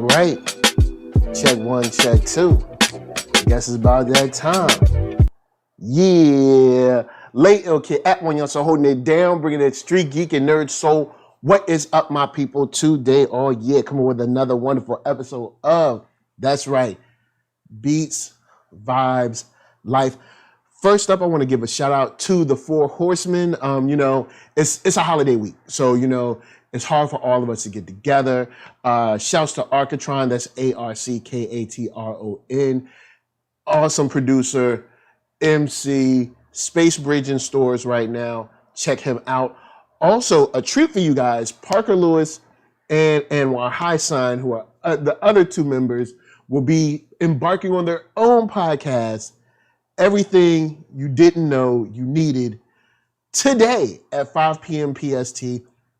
right. Check one, check two. I guess it's about that time. Yeah. Late okay at OneYoungsta holding it down, bringing it StreetGeek and NERDSoul. What is up, my people? Today, oh yeah, coming with another wonderful episode of, that's right, Beats, Vibes, Life. First up, I want to give a shout out to the Four Horsemen. It's a holiday week, so it's hard for all of us to get together. Shouts to Arckatron, that's Arckatron. Awesome producer, MC, Space Bridge in stores right now. Check him out. Also, a treat for you guys, Parker Lewiz and Anwar HighSign, who are the other two members, will be embarking on their own podcast, Everything You Didn't Know You Needed, today at 5 p.m. PST,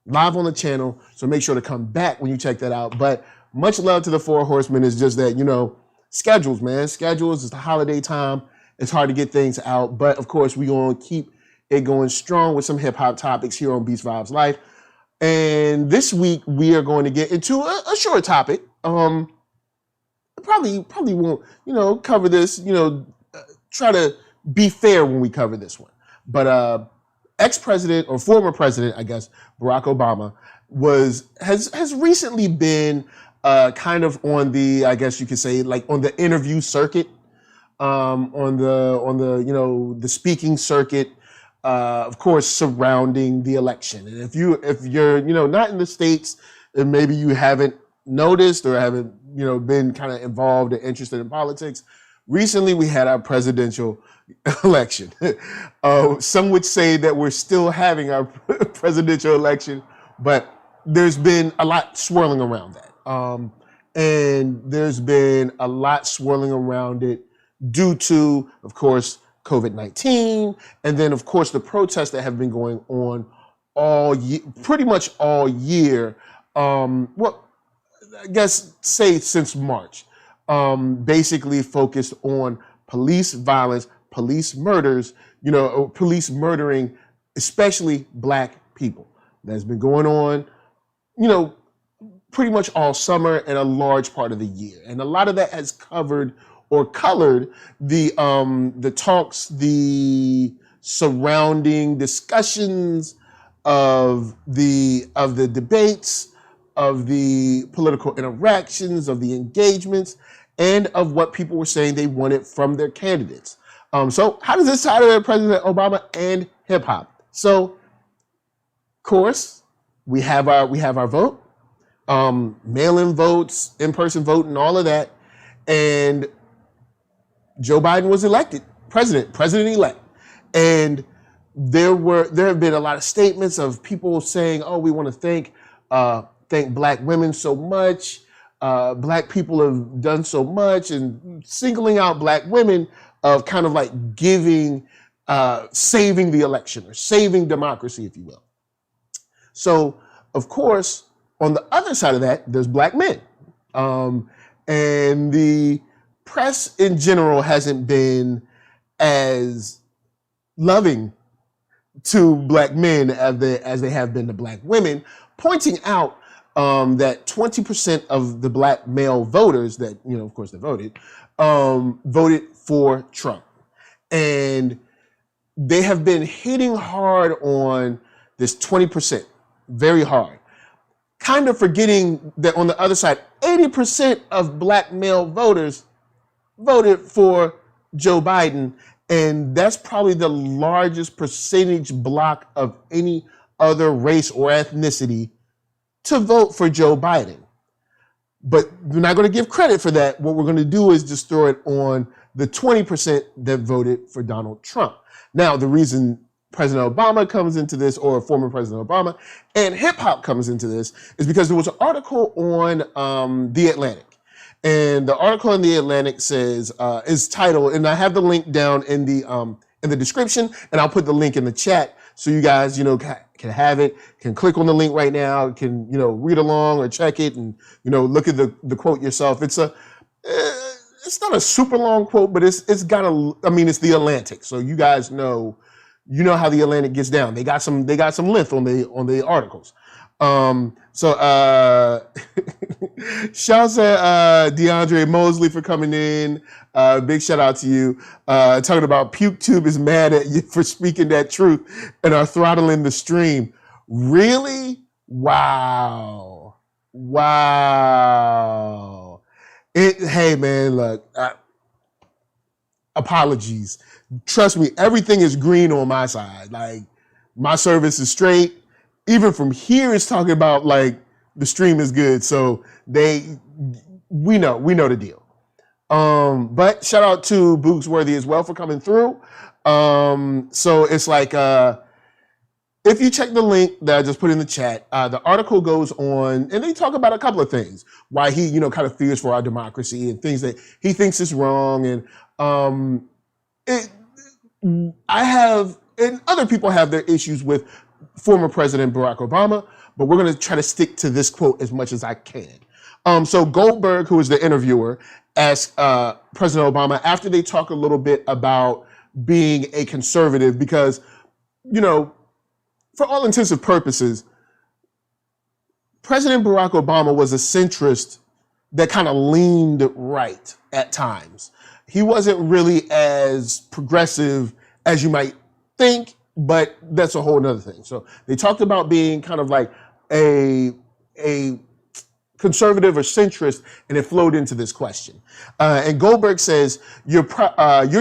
live on the channel. So make sure to come back when you check that out. But much love to the Four Horsemen. It's just that, schedules, man. Schedules, it's the holiday time. It's hard to get things out. But of course, we're going to keep it going strong with some hip hop topics here on Beats, Vibes, Life. And this week, we are going to get into a short topic. Probably won't, cover this, try to be fair when we cover this one. But ex-president or former president, I guess, Barack Obama has recently been kind of on the, I guess you could say, like on the interview circuit, on the speaking circuit, of course, surrounding the election. And if you're not in the States, and maybe you haven't noticed or haven't been kind of involved or interested in politics, recently we had our presidential election. Some would say that we're still having our presidential election, but there's been a lot swirling around that. And there's been a lot swirling around it due to, of course, COVID-19, and then, of course, the protests that have been going on all year, pretty much all year. I guess say since March, basically focused on police violence, police murders, police murdering, especially Black people. That's been going on, pretty much all summer and a large part of the year. And a lot of that has covered or colored the talks, the surrounding discussions of the debates, of the political interactions, of the engagements, and of what people were saying they wanted from their candidates. So how does this tie to President Obama and hip hop? So, of course, we have our vote, mail-in votes, in-person vote, and all of that. And Joe Biden was elected president-elect. And there have been a lot of statements of people saying, "Oh, we want to thank Black women so much. Black people have done so much," and singling out Black women of kind of like saving the election or saving democracy, if you will. So, of course, on the other side of that, there's Black men. And the press in general hasn't been as loving to Black men as they have been to Black women, pointing out that 20% of the Black male voters that, of course, they voted for Trump. And they have been hitting hard on this 20%, very hard. Kind of forgetting that on the other side, 80% of Black male voters voted for Joe Biden. And that's probably the largest percentage block of any other race or ethnicity to vote for Joe Biden. But we're not going to give credit for that. What we're going to do is just throw it on the 20% that voted for Donald Trump. Now, the reason President Obama comes into this, or former President Obama, and hip hop comes into this, is because there was an article on The Atlantic. And the article in The Atlantic says, is titled, and I have the link down in the description, and I'll put the link in the chat so you guys, can have it, can click on the link right now, can, read along or check it and, look at the quote yourself. It's not a super long quote, but it's got it's The Atlantic. So you guys know how The Atlantic gets down. They got some length on the articles. So shouts at DeAndre Mosley for coming in. Big shout out to you. Talking about PukeTube is mad at you for speaking that truth and are throttling the stream. Really? Wow. Wow. Hey man, look, apologies. Trust me, everything is green on my side. Like, my service is straight. Even from here, it's talking about like the stream is good. So we know the deal. But shout out to Boogsworthy as well for coming through. So it's like, if you check the link that I just put in the chat, the article goes on and they talk about a couple of things. Why he, kind of fears for our democracy and things that he thinks is wrong. And, and other people have their issues with former President Barack Obama, but we're going to try to stick to this quote as much as I can. So Goldberg, who is the interviewer, asked President Obama after they talk a little bit about being a conservative, because, for all intents and purposes, President Barack Obama was a centrist that kind of leaned right at times. He wasn't really as progressive as you might think, but that's a whole nother thing. So they talked about being kind of like a conservative or centrist, and it flowed into this question. And Goldberg says, you're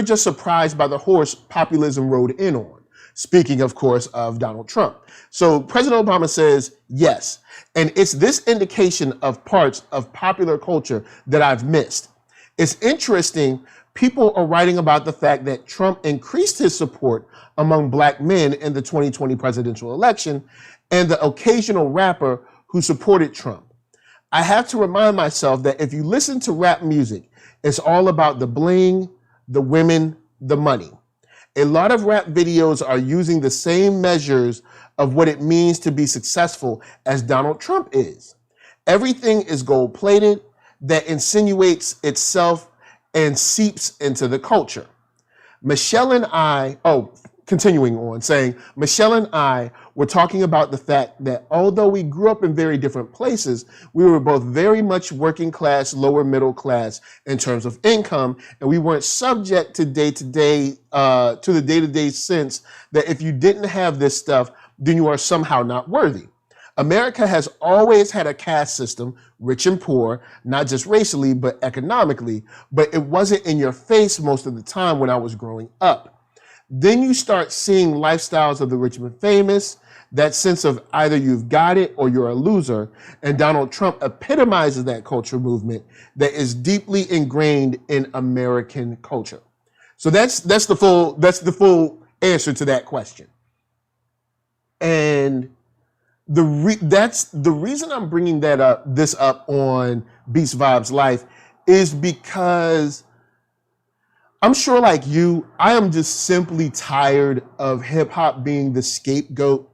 just surprised by the horse populism rode in on. Speaking, of course, of Donald Trump. So President Obama says, yes, and it's this indication of parts of popular culture that I've missed. It's interesting, people are writing about the fact that Trump increased his support among black men in the 2020 presidential election and the occasional rapper who supported Trump. I have to remind myself that if you listen to rap music, it's all about the bling, the women, the money. A lot of rap videos are using the same measures of what it means to be successful as Donald Trump is. Everything is gold-plated that insinuates itself and seeps into the culture. Michelle and I, continuing on, saying, Michelle and I were talking about the fact that although we grew up in very different places, we were both very much working class, lower middle class in terms of income, and we weren't subject to the day-to-day sense that if you didn't have this stuff, then you are somehow not worthy. America has always had a caste system, rich and poor, not just racially, but economically, but it wasn't in your face most of the time when I was growing up. Then you start seeing lifestyles of the rich and famous, that sense of either you've got it or you're a loser, and Donald Trump epitomizes that culture movement that is deeply ingrained in American culture. So that's the full answer to that question. And that's the reason I'm bringing this up on Beast Vibes Life is because I'm sure, like you, I am just simply tired of hip hop being the scapegoat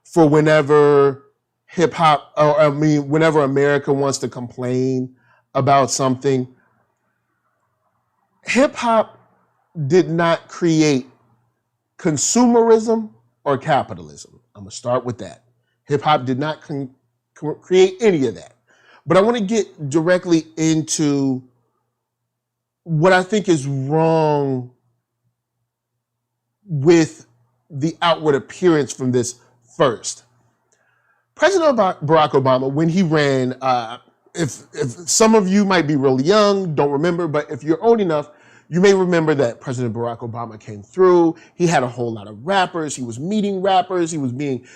for whenever whenever America wants to complain about something. Hip hop did not create consumerism or capitalism. I'm gonna start with that. Hip hop did not create any of that. But I want to get directly into what I think is wrong with the outward appearance from this first. President Barack Obama, when he ran, if some of you might be really young, don't remember, but if you're old enough, you may remember that President Barack Obama came through. He had a whole lot of rappers. He was meeting rappers. He was being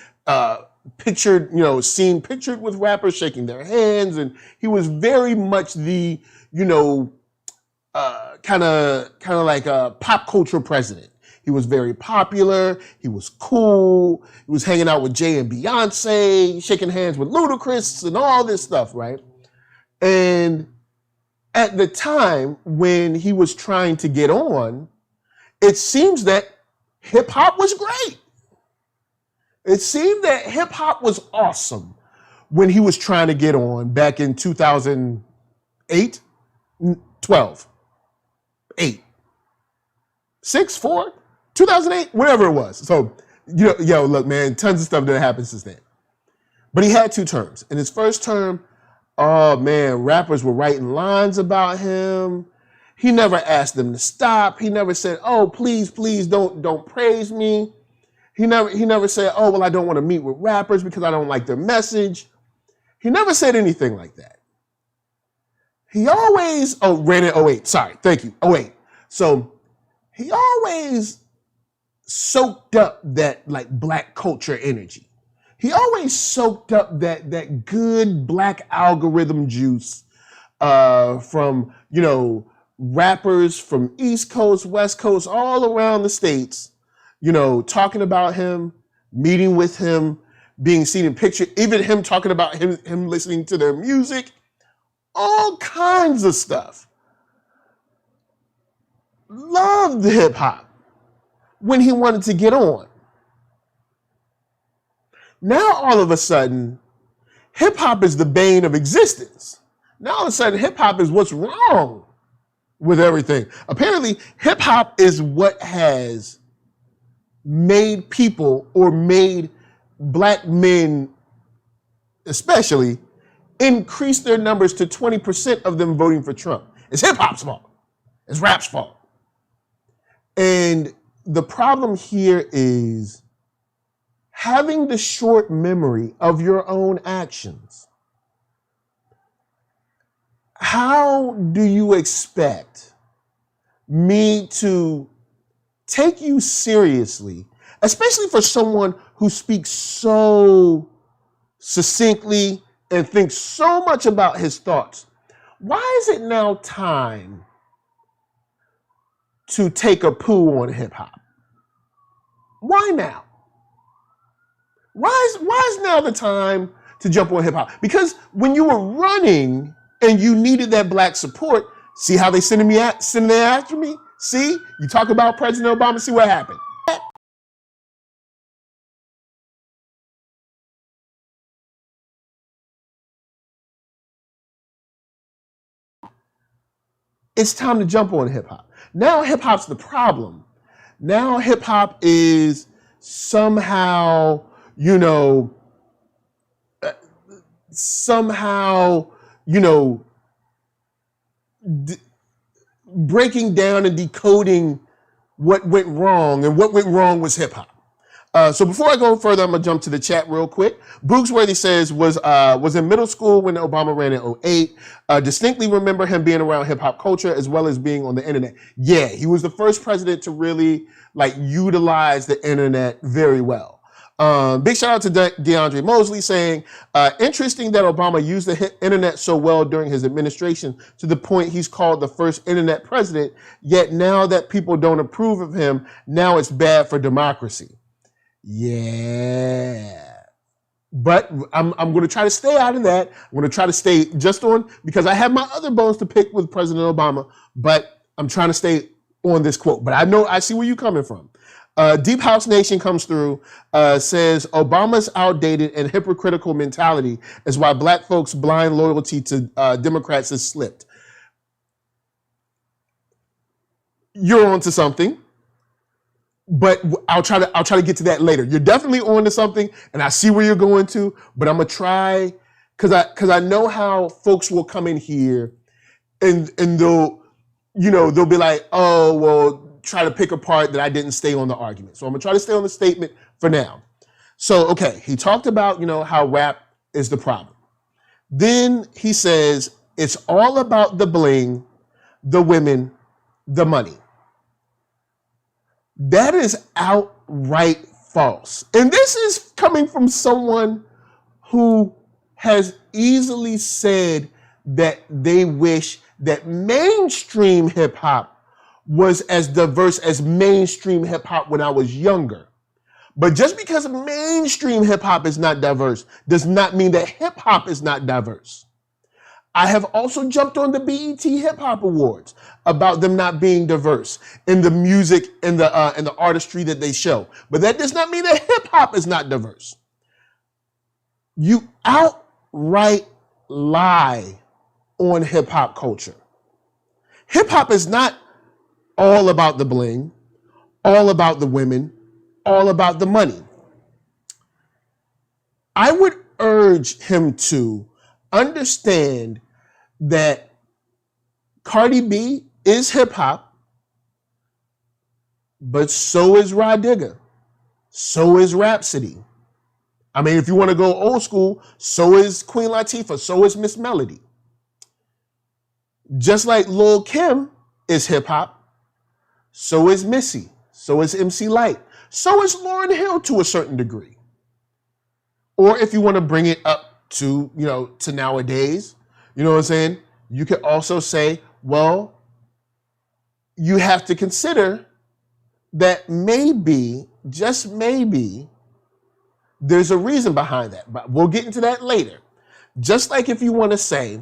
seen pictured with rappers shaking their hands. And he was very much the, kind of like a pop culture president. He was very popular. He was cool. He was hanging out with Jay and Beyonce, shaking hands with Ludacris and all this stuff, right? And at the time when he was trying to get on, it seems that hip hop was great. It seemed that hip hop was awesome when he was trying to get on back in 2008, 12, 8, 6, 4, 2008, whatever it was. So, look, man, tons of stuff that happened since then. But he had 2 terms. In his first term, oh man, rappers were writing lines about him. He never asked them to stop. He never said, oh, please, please don't praise me. He never said, oh, well, I don't want to meet with rappers because I don't like their message. He never said anything like that. He always, ran in 08. Sorry, thank you. 08. So he always soaked up that like black culture energy. He always soaked up that good black algorithm juice from, rappers from East Coast, West Coast, all around the states, talking about him, meeting with him, being seen in pictures, even him talking about him listening to their music, all kinds of stuff. Loved hip hop when he wanted to get on. Now, all of a sudden, hip hop is the bane of existence. Now, all of a sudden, hip hop is what's wrong with everything. Apparently, hip hop is what has made people, or made black men especially, increase their numbers to 20% of them voting for Trump. It's hip hop's fault. It's rap's fault. And the problem here is having the short memory of your own actions. How do you expect me to take you seriously, especially for someone who speaks so succinctly and thinks so much about his thoughts? Why is it now time to take a poo on hip hop? Why now? Why is now the time to jump on hip hop? Because when you were running and you needed that black support, see how they sending there after me? See, you talk about President Obama, see what happened. It's time to jump on hip hop. Now hip hop's the problem. Now hip hop is somehow, breaking down and decoding what went wrong, and what went wrong was hip hop. So before I go further, I'm gonna jump to the chat real quick. Boogsworthy says, was in middle school when Obama ran in 08. Distinctly remember him being around hip hop culture as well as being on the internet. Yeah, he was the first president to really utilize the internet very well. Big shout out to DeAndre Mosley saying, interesting that Obama used the internet so well during his administration to the point he's called the first internet president, yet now that people don't approve of him, now it's bad for democracy. Yeah. But I'm going to try to stay out of that. I'm going to try to stay just on, because I have my other bones to pick with President Obama, but I'm trying to stay on this quote. But I see where you're coming from. Deep House Nation comes through, says Obama's outdated and hypocritical mentality is why black folks' blind loyalty to Democrats has slipped. You're onto something, but I'll try to get to that later. You're definitely onto something, and I see where you're going to, but I'm gonna try, because I know how folks will come in here and they'll be like, oh, well, try to pick apart that I didn't stay on the argument. So I'm gonna try to stay on the statement for now. So, okay, he talked about, how rap is the problem. Then he says, it's all about the bling, the women, the money. That is outright false. And this is coming from someone who has easily said that they wish that mainstream hip hop was as diverse as mainstream hip hop when I was younger. But just because mainstream hip hop is not diverse does not mean that hip hop is not diverse. I have also jumped on the BET Hip Hop Awards about them not being diverse in the music and the artistry that they show. But that does not mean that hip hop is not diverse. You outright lie on hip hop culture. Hip hop is not all about the bling, all about the women, all about the money. I would urge him to understand that Cardi B is hip hop, but so is Rah Digga. So is Rhapsody. I mean, if you want to go old school, so is Queen Latifah, so is Miss Melody. Just like Lil' Kim is hip hop, so is Missy, so is MC Lyte, so is Lauryn Hill to a certain degree. Or if you want to bring it up to, to nowadays, you know what I'm saying? You could also say, well, you have to consider that maybe, just maybe, there's a reason behind that, but we'll get into that later. Just like if you want to say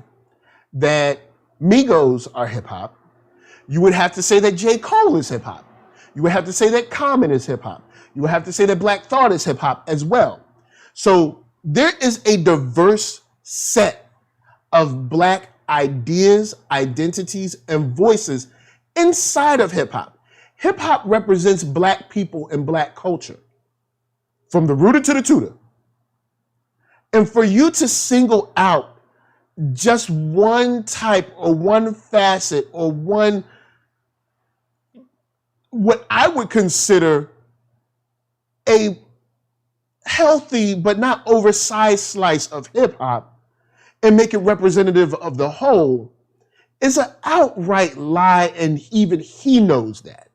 that Migos are hip hop, you would have to say that J. Cole is hip hop. You would have to say that Common is hip hop. You would have to say that Black Thought is hip hop as well. So there is a diverse set of Black ideas, identities, and voices inside of hip hop. Hip hop represents Black people and Black culture, from the rooter to the tutor. And for you to single out just one type or one facet or one, what I would consider a healthy but not oversized slice of hip hop and make it representative of the whole is an outright lie, and even he knows that.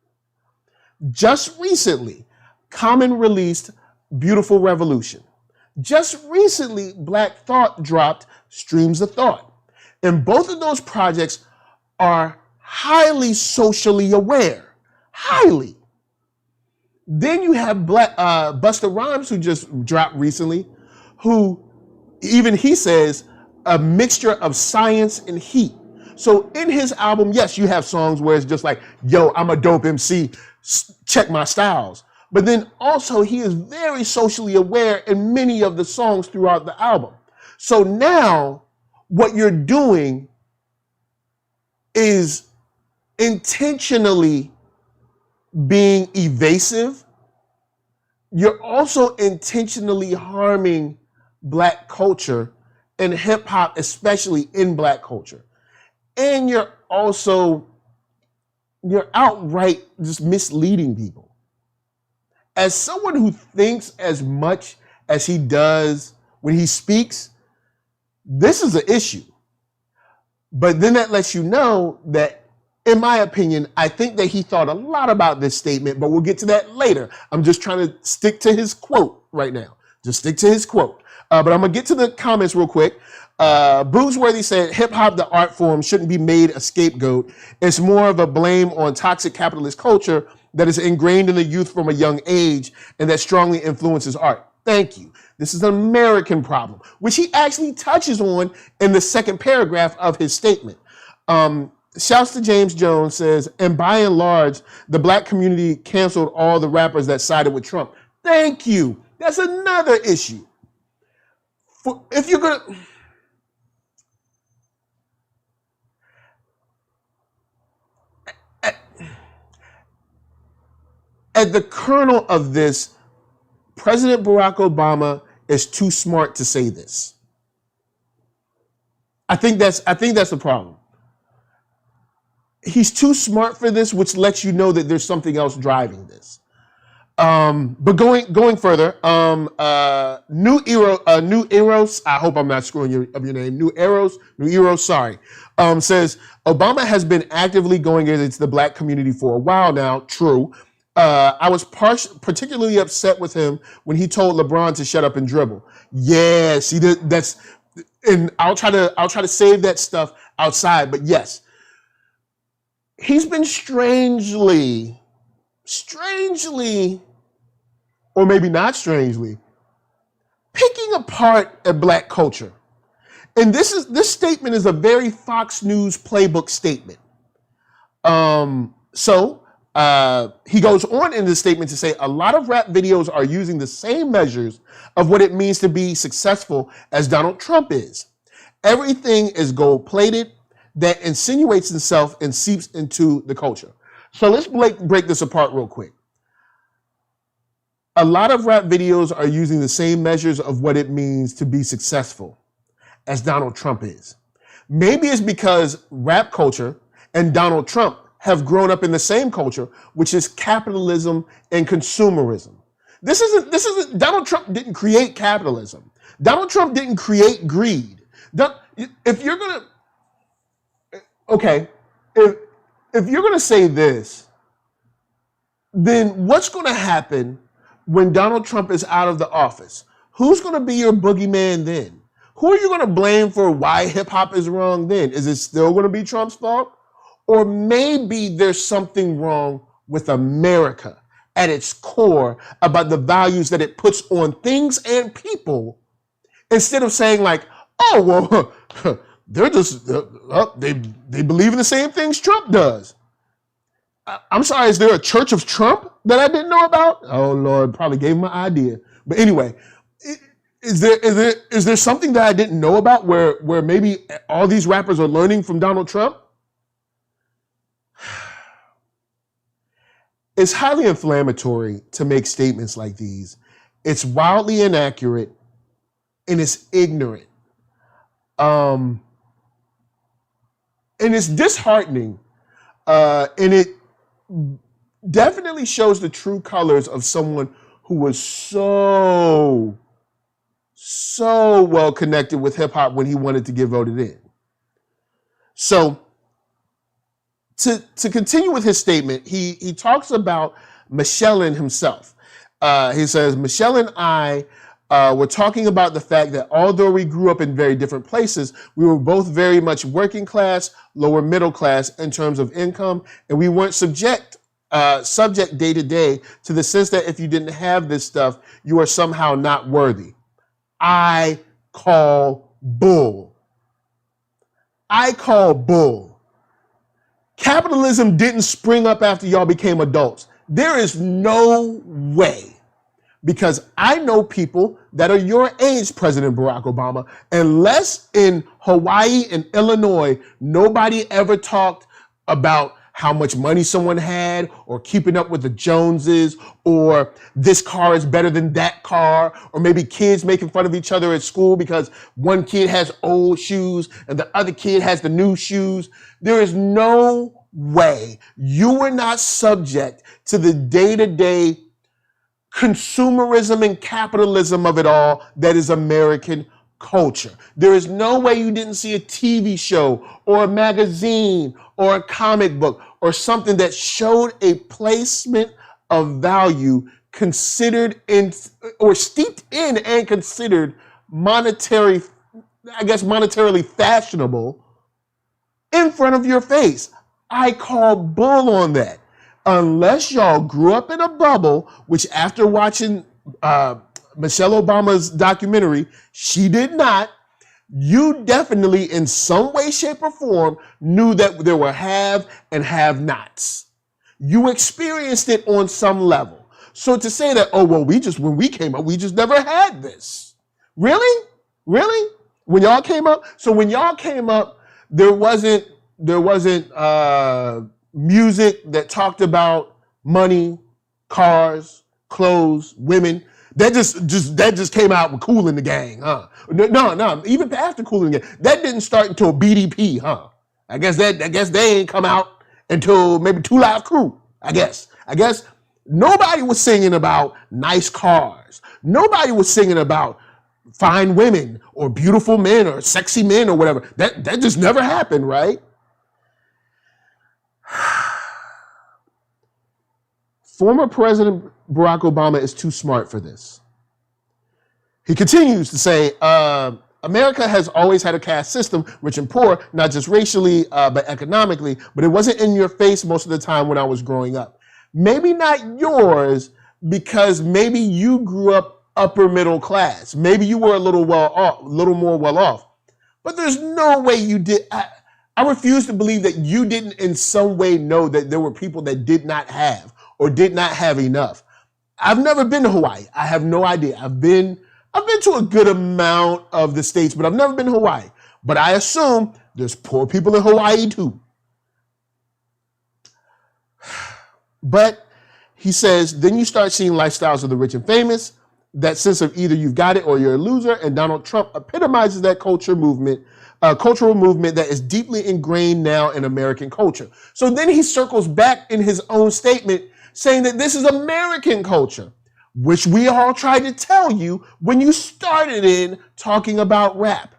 Just recently, Common released Beautiful Revolution. Just recently, Black Thought dropped Streams of Thought. And both of those projects are highly socially aware. Highly. Then you have Busta Rhymes, who just dropped recently, who even he says a mixture of science and heat. So in his album, yes, you have songs where it's just like, yo, I'm a dope MC, check my styles. But then also he is very socially aware in many of the songs throughout the album. So now what you're doing is intentionally being evasive. You're also intentionally harming Black culture and hip hop, especially in Black culture. And you're outright just misleading people. As someone who thinks as much as he does when he speaks, this is an issue. But then that lets you know that, in my opinion, I think that he thought a lot about this statement, but we'll get to that later. I'm just trying to stick to his quote right now. Just stick to his quote. But I'm going to get to the comments real quick. Boobsworthy said, hip-hop, the art form, shouldn't be made a scapegoat. It's more of a blame on toxic capitalist culture that is ingrained in the youth from a young age and that strongly influences art. Thank you. This is an American problem, which he actually touches on in the second paragraph of his statement. Shouts to James Jones says, and by and large, the Black community canceled all the rappers that sided with Trump. Thank you. That's another issue. If you're going to... At the kernel of this, President Barack Obama is too smart to say this. I think that's the problem. He's too smart for this, which lets you know that there's something else driving this. But going further, New Eros, I hope I'm not screwing up your name. New Eros, sorry, says Obama has been actively going against the Black community for a while now. True. I was particularly upset with him when he told LeBron to shut up and dribble. Yeah, see that's, and I'll try to save that stuff outside. But yes, he's been strangely, or maybe not strangely, picking apart a Black culture. And this statement is a very Fox News playbook statement. He goes on in this statement to say a lot of rap videos are using the same measures of what it means to be successful as Donald Trump is. Everything is gold-plated that insinuates itself and seeps into the culture. So let's break this apart real quick. a lot of rap videos are using the same measures of what it means to be successful as Donald Trump is. Maybe it's because rap culture and Donald Trump have grown up in the same culture, which is capitalism and consumerism. This isn't, Donald Trump didn't create capitalism. Donald Trump didn't create greed. If you're gonna, okay, if you're gonna say this, then what's gonna happen when Donald Trump is out of the office? Who's gonna be your boogeyman then? Who are you gonna blame for why hip hop is wrong then? Is it still gonna be Trump's fault? Or maybe there's something wrong with America at its core about the values that it puts on things and people, instead of saying like, oh, well, they're just, they believe in the same things Trump does. I'm sorry, is there a Church of Trump that I didn't know about? Oh Lord, probably gave him an idea. But anyway, is there something that I didn't know about where maybe all these rappers are learning from Donald Trump? It's highly inflammatory to make statements like these. It's wildly inaccurate and it's ignorant. And it's disheartening. And it definitely shows the true colors of someone who was so well connected with hip hop when he wanted to get voted in. So to continue with his statement, he talks about Michelle and himself. He says, Michelle and I were talking about the fact that although we grew up in very different places, we were both very much working class, lower middle class in terms of income, and we weren't subject day to day to the sense that if you didn't have this stuff, you are somehow not worthy. I call bull. I call bull. Capitalism didn't spring up after y'all became adults. There is no way, because I know people that are your age, President Barack Obama, unless in Hawaii and Illinois, nobody ever talked about how much money someone had, or keeping up with the Joneses, or this car is better than that car, or maybe kids making fun of each other at school because one kid has old shoes and the other kid has the new shoes. There is no way you were not subject to the day-to-day consumerism and capitalism of it all that is American culture. There is no way you didn't see a TV show or a magazine or a comic book or something that showed a placement of value considered in or steeped in and considered monetarily fashionable in front of your face. I call bull on that. Unless y'all grew up in a bubble, which after watching Michelle Obama's documentary, she did not, you definitely in some way, shape, or form knew that there were have and have-nots. You experienced it on some level. So to say that, oh, well, when we came up, we just never had this. Really? Really? When y'all came up? So when y'all came up, there wasn't music that talked about money, cars, clothes, women. That just came out with Kool and the Gang, huh? No. Even after Kool and the Gang, that didn't start until BDP, huh? I guess they ain't come out until maybe 2 Live Crew. I guess nobody was singing about nice cars. Nobody was singing about fine women or beautiful men or sexy men or whatever. That just never happened, right? Former President Barack Obama is too smart for this. He continues to say, America has always had a caste system, rich and poor, not just racially, but economically, but it wasn't in your face most of the time when I was growing up. Maybe not yours, because maybe you grew up upper middle class. Maybe you were a little more well off, but there's no way you did. I refuse to believe that you didn't in some way know that there were people that did not have or did not have enough. I've never been to Hawaii. I have no idea. I've been to a good amount of the states, but I've never been to Hawaii. But I assume there's poor people in Hawaii too. But He says, then you start seeing lifestyles of the rich and famous, that sense of either you've got it or you're a loser, and Donald Trump epitomizes that cultural movement that is deeply ingrained now in American culture. So then he circles back in his own statement saying that this is American culture, which we all tried to tell you when you started in talking about rap.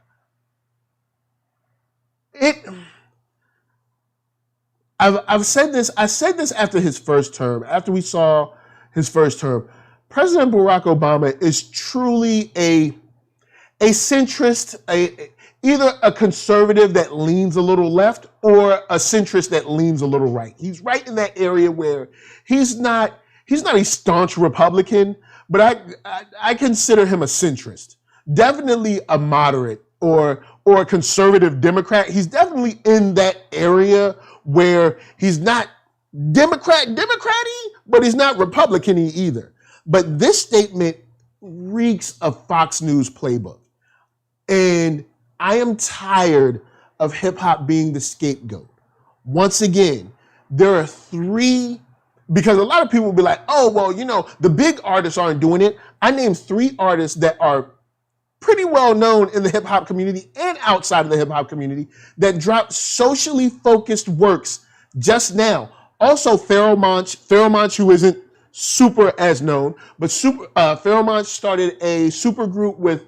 I've said this, I said this after his first term, after we saw his first term. President Barack Obama is truly a centrist, either a conservative that leans a little left or a centrist that leans a little right. He's right in that area where he's not a staunch Republican, but I consider him a centrist. Definitely a moderate or a conservative Democrat. He's definitely in that area where he's not Democrat-y, but he's not Republican-y either. But this statement reeks of Fox News playbook. And I am tired of hip hop being the scapegoat. Once again, there are three, because a lot of people will be like, oh, well, you know, the big artists aren't doing it. I named 3 artists that are pretty well known in the hip hop community and outside of the hip hop community that dropped socially focused works just now. Also, Pharoah Monch, who isn't super as known, but Pharoah Monch started a super group with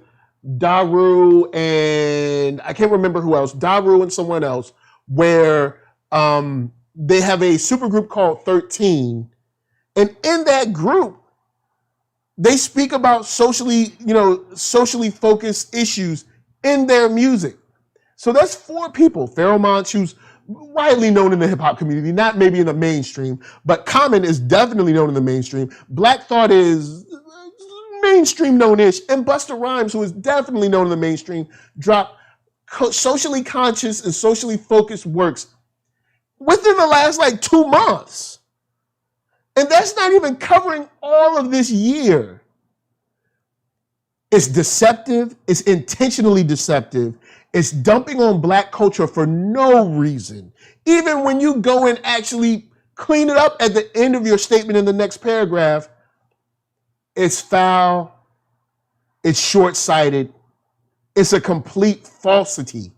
Daru and I can't remember who else, Daru and someone else, where they have a super group called 13. And in that group, they speak about socially focused issues in their music. So that's 4 people. Pharoah Monch, who's widely known in the hip hop community, not maybe in the mainstream, but Common is definitely known in the mainstream. Black Thought is mainstream known-ish, and Busta Rhymes, who is definitely known in the mainstream, dropped socially conscious and socially focused works within the last 2 months. And that's not even covering all of this year. It's deceptive. It's intentionally deceptive. It's dumping on black culture for no reason. Even when you go and actually clean it up at the end of your statement in the next paragraph, it's foul. It's short-sighted. It's a complete falsity.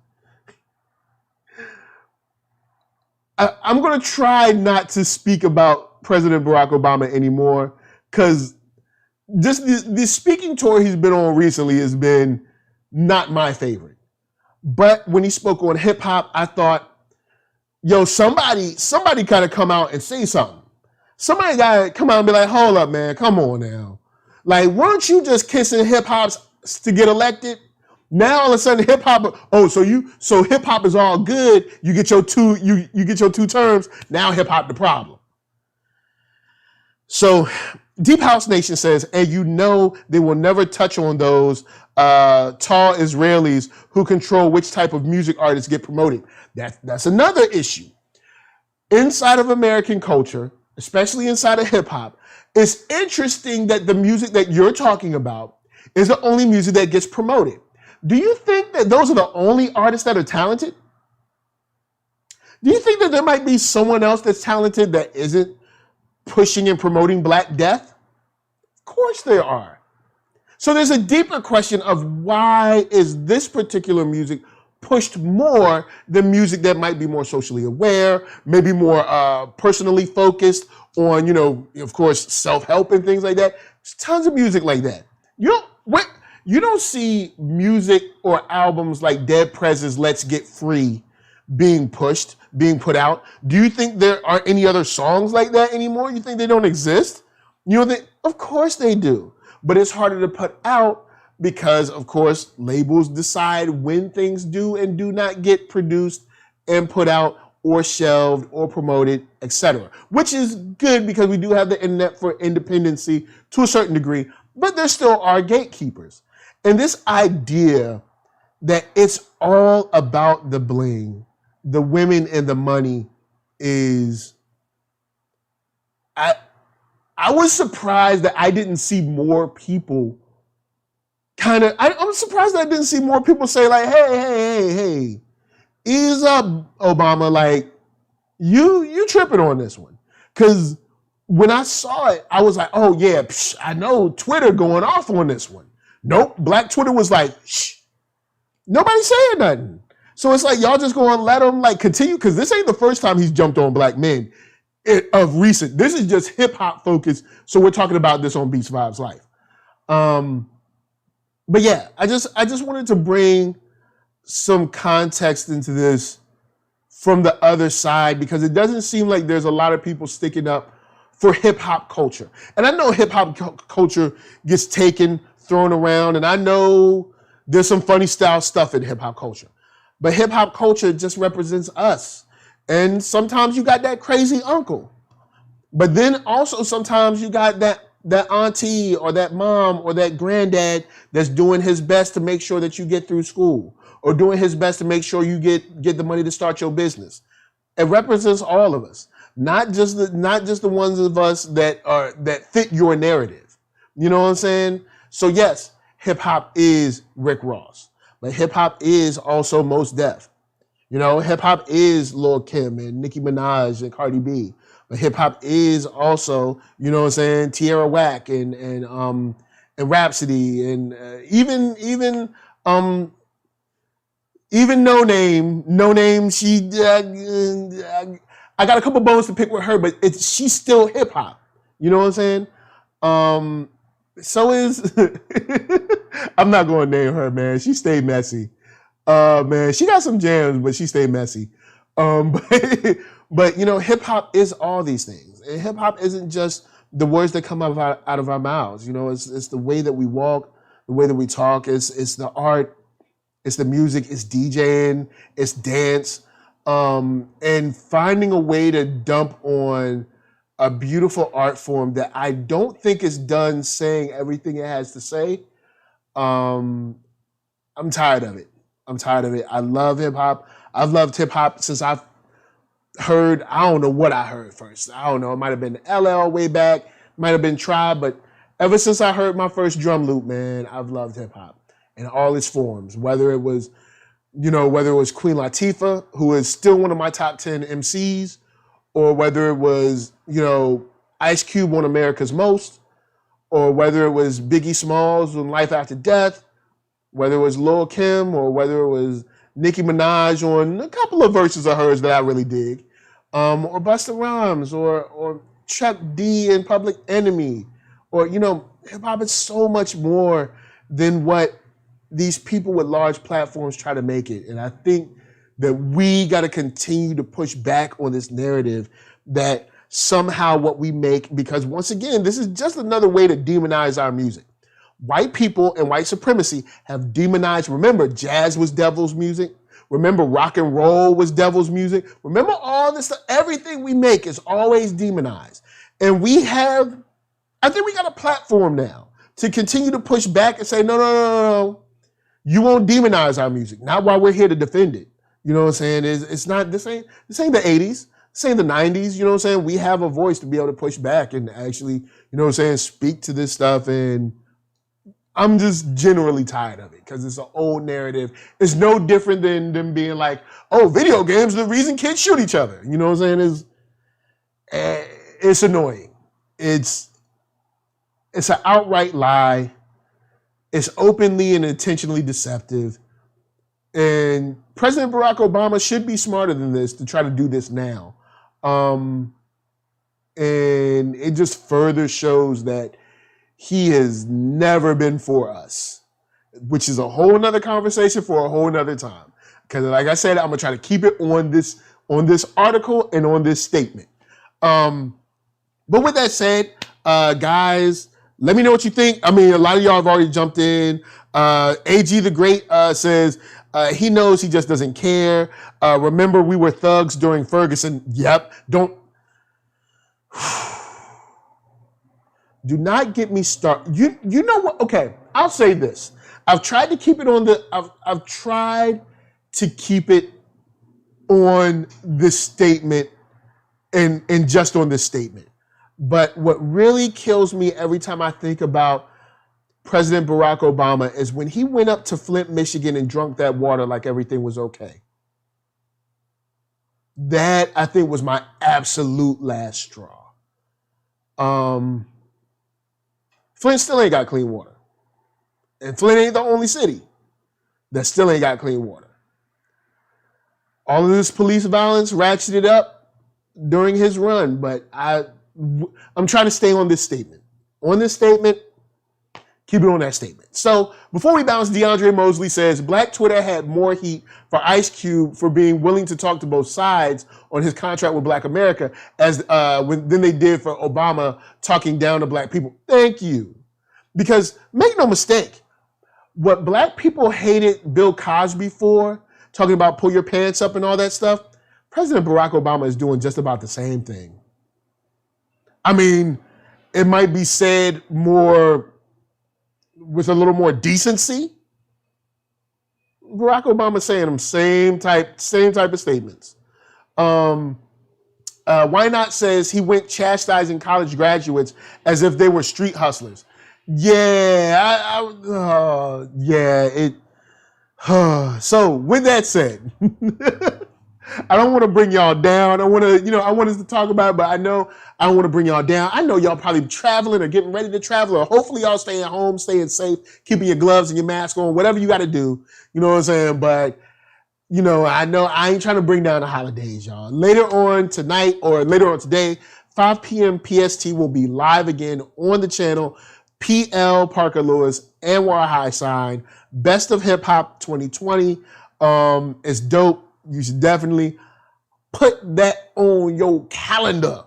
I'm going to try not to speak about President Barack Obama anymore, because just the speaking tour he's been on recently has been not my favorite. But when he spoke on hip hop, I thought, yo, somebody kind of come out and say something. Somebody got to come out and be like, hold up, man, come on now. Like, weren't you just kissing hip hops to get elected? Now all of a sudden hip hop, so hip hop is all good. You get your two terms. Now hip hop the problem. So Deep House Nation says, and you know they will never touch on those tall Israelis who control which type of music artists get promoted. That's another issue. Inside of American culture, especially inside of hip hop, it's interesting that the music that you're talking about is the only music that gets promoted. Do you think that those are the only artists that are talented? Do you think that there might be someone else that's talented that isn't pushing and promoting Black Death? Of course there are. So there's a deeper question of why is this particular music pushed more than music that might be more socially aware, maybe more personally focused on, of course, self-help and things like that. There's tons of music like that. You don't see music or albums like Dead President's Let's Get Free being pushed, being put out. Do you think there are any other songs like that anymore? You think they don't exist? Of course they do. But it's harder to put out because, of course, labels decide when things do and do not get produced and put out or shelved or promoted, etc. Which is good because we do have the internet for independency to a certain degree, but there still are gatekeepers. And this idea that it's all about the bling, the women and the money is, I was surprised that I didn't see more people I'm surprised that I didn't see more people say like, hey, ease up, Obama, like you tripping on this one. Because when I saw it, I was like, oh yeah, I know Twitter going off on this one. Nope, Black Twitter was like, shh, nobody saying nothing. So it's like, y'all just going to let him like continue, because this ain't the first time he's jumped on black men of recent. This is just hip hop focused. So we're talking about this on Beats Vibes Life. But yeah, I just wanted to bring some context into this from the other side, because it doesn't seem like there's a lot of people sticking up for hip hop culture. And I know hip hop culture gets taken, thrown around, and I know there's some funny style stuff in hip hop culture. But hip hop culture just represents us. And sometimes you got that crazy uncle. But then also sometimes you got that auntie or that mom or that granddad that's doing his best to make sure that you get through school, or doing his best to make sure you get the money to start your business. It represents all of us, not just the ones of us that fit your narrative. You know what I'm saying? So yes, hip hop is Rick Ross, but hip hop is also Mos Def. You know, hip hop is Lil' Kim and Nicki Minaj and Cardi B. But hip hop is also, you know what I'm saying, Tierra Whack and Rhapsody and even No Name. She I got a couple bones to pick with her, but she's still hip hop. You know what I'm saying? So is I'm not going to name her, man. She stayed messy. Man, she got some jams, but she stayed messy. But you know, hip hop is all these things. And hip hop isn't just the words that come out of our mouths. You know, it's the way that we walk, the way that we talk. It's the art, it's the music, it's DJing, it's dance, and finding a way to dump on a beautiful art form that I don't think is done saying everything it has to say. I'm tired of it. I love hip hop. I've loved hip hop since I've heard, I don't know what I heard first. I don't know. It might have been LL way back, might have been Tribe, but ever since I heard my first drum loop, man, I've loved hip hop in all its forms. Whether it was Queen Latifah, who is still one of my top 10 MCs, or whether it was, you know, Ice Cube on America's Most, or whether it was Biggie Smalls on Life After Death, whether it was Lil' Kim, or whether it was Nicki Minaj on a couple of verses of hers that I really dig, or Busta Rhymes, or Chuck D and Public Enemy, or, you know, hip hop is so much more than what these people with large platforms try to make it. And I think that we got to continue to push back on this narrative that somehow what we make, because once again, this is just another way to demonize our music. White people and white supremacy have demonized. Remember, jazz was devil's music. Remember, rock and roll was devil's music. Remember all this stuff. Everything we make is always demonized. And I think we got a platform now to continue to push back and say, no. You won't demonize our music. Not while we're here to defend it. You know what I'm saying? It's not, this ain't the 80s. This ain't the 90s. You know what I'm saying? We have a voice to be able to push back and actually, you know what I'm saying, speak to this stuff. And I'm just generally tired of it because it's an old narrative. It's no different than them being like, oh, video games are the reason kids shoot each other. You know what I'm saying? It's annoying. It's an outright lie. It's openly and intentionally deceptive. And President Barack Obama should be smarter than this to try to do this now. And it just further shows that he has never been for us, which is a whole nother conversation for a whole nother time. Because like I said, I'm gonna try to keep it on this article and on this statement. But with that said, guys, let me know what you think. I mean, a lot of y'all have already jumped in. AG the Great says he knows, he just doesn't care. Remember, we were thugs during Ferguson. Yep. Do not get me started. You know what? Okay, I'll say this. I've tried to keep it on this statement and just on this statement. But what really kills me every time I think about President Barack Obama is when he went up to Flint, Michigan and drank that water like everything was okay. That, I think, was my absolute last straw. Flint still ain't got clean water. And Flint ain't the only city that still ain't got clean water. All of this police violence ratcheted up during his run, but I'm trying to stay on this statement. On this statement, keep it on that statement. So before we bounce, DeAndre Mosley says, Black Twitter had more heat for Ice Cube for being willing to talk to both sides on his contract with Black America than they did for Obama talking down to Black people. Thank you. Because make no mistake, what Black people hated Bill Cosby for, talking about pull your pants up and all that stuff, President Barack Obama is doing just about the same thing. I mean, it might be said more with a little more decency. Barack Obama saying them same type of statements. Why Not says he went chastising college graduates as if they were street hustlers. Yeah, So with that said, I don't want to bring y'all down. I want us to talk about it, but I don't want to bring y'all down. I know y'all probably traveling or getting ready to travel, or hopefully y'all staying home, staying safe, keeping your gloves and your mask on, whatever you got to do. You know what I'm saying? But, I know I ain't trying to bring down the holidays, y'all. Later on tonight or later on today, 5 p.m. PST will be live again on the channel. PL, Parker Lewiz, Anwar HighSign, Best of Hip Hop 2020. It's dope. You should definitely put that on your calendar.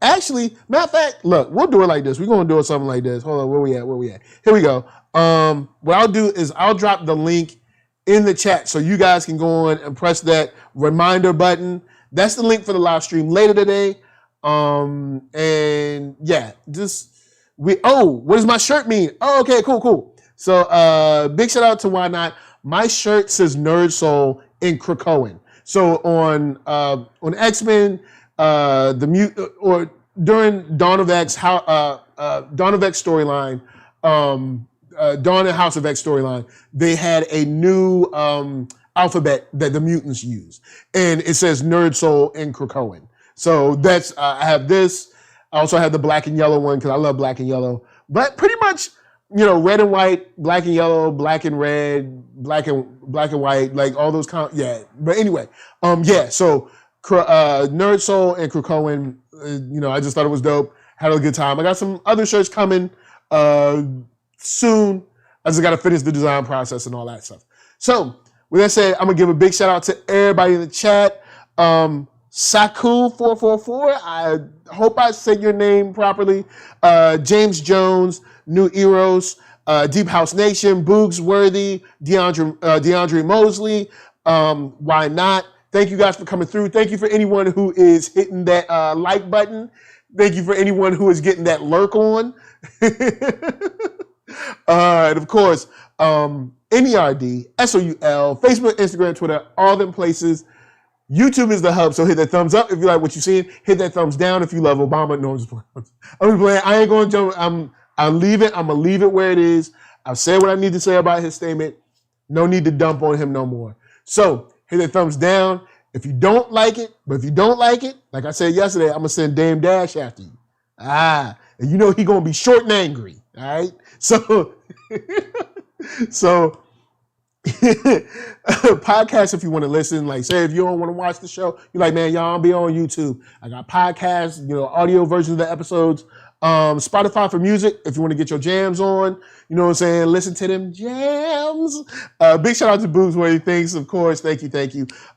Actually, matter of fact, look, we'll do it like this. We're going to do something like this. Hold on, where we at? Here we go. What I'll do is I'll drop the link in the chat so you guys can go on and press that reminder button. That's the link for the live stream later today. And yeah, what does my shirt mean? Oh, okay, cool. So big shout out to Why Not. My shirt says NERDSoul in Krakoan. So on X-Men, or during Dawn of X storyline, Dawn and House of X storyline, they had a new alphabet that the mutants use, and it says NERDSoul in Krakoan. So that's I have this. I also have the black and yellow one because I love black and yellow. But pretty much, red and white, black and yellow, black and red, black and white, like all those yeah. But anyway, so NERDSoul and Krakoan, I just thought it was dope. Had a good time. I got some other shirts coming soon. I just got to finish the design process and all that stuff. So with that said, I'm going to give a big shout out to everybody in the chat. Saku444, I hope I said your name properly. James Jones, New Eros, Deep House Nation, Boogs Worthy, DeAndre Mosley, Why Not? Thank you guys for coming through. Thank you for anyone who is hitting that like button. Thank you for anyone who is getting that lurk on. And of course, NERD, SOUL, Facebook, Instagram, Twitter, all them places. YouTube is the hub, so hit that thumbs up if you like what you're seeing. Hit that thumbs down if you love Obama. No, I'm just playing. I ain't going to jump. I'll leave it. I'm going to leave it where it is. I've said what I need to say about his statement. No need to dump on him no more. So hit that thumbs down if you don't like it. But if you don't like it, like I said yesterday, I'm going to send Dame Dash after you. And he going to be short and angry. All right? So, podcast if you want to listen. Like, say if you don't want to watch the show, you're like, man, y'all be on YouTube. I got podcasts, audio versions of the episodes. Spotify for music if you want to get your jams on. You know what I'm saying? Listen to them jams. Big shout out to Boogs Worthy Things, of course. Thank you.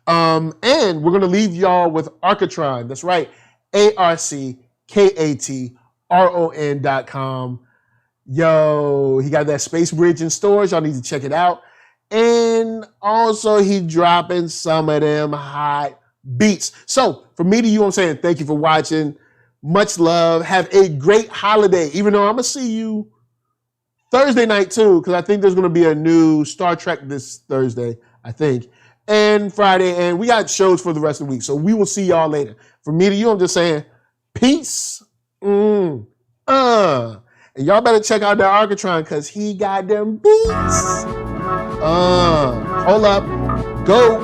And we're gonna leave y'all with Arckatron. That's right, ARCKATRON.com. Yo, he got that Space Bridge in stores. Y'all need to check it out. And also, he dropping some of them hot beats. So, from me to you, I'm saying thank you for watching. Much love. Have a great holiday. Even though I'm going to see you Thursday night, too, because I think there's going to be a new Star Trek this Thursday, I think, and Friday. And we got shows for the rest of the week. So, we will see y'all later. From me to you, I'm just saying peace. And y'all better check out that Arcatron because he got them beats. Hold up. Go.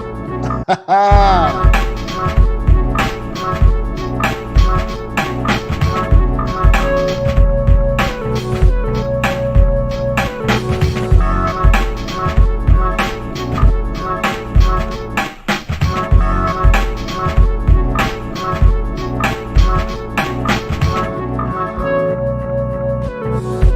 you.